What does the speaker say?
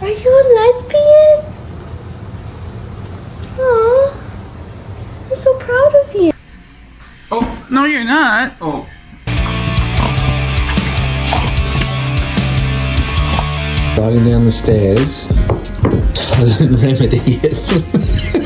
Are you a lesbian? Aw. I'm so proud of you. Oh, no, you're not. Oh. Sliding down the stairs doesn't remedy it.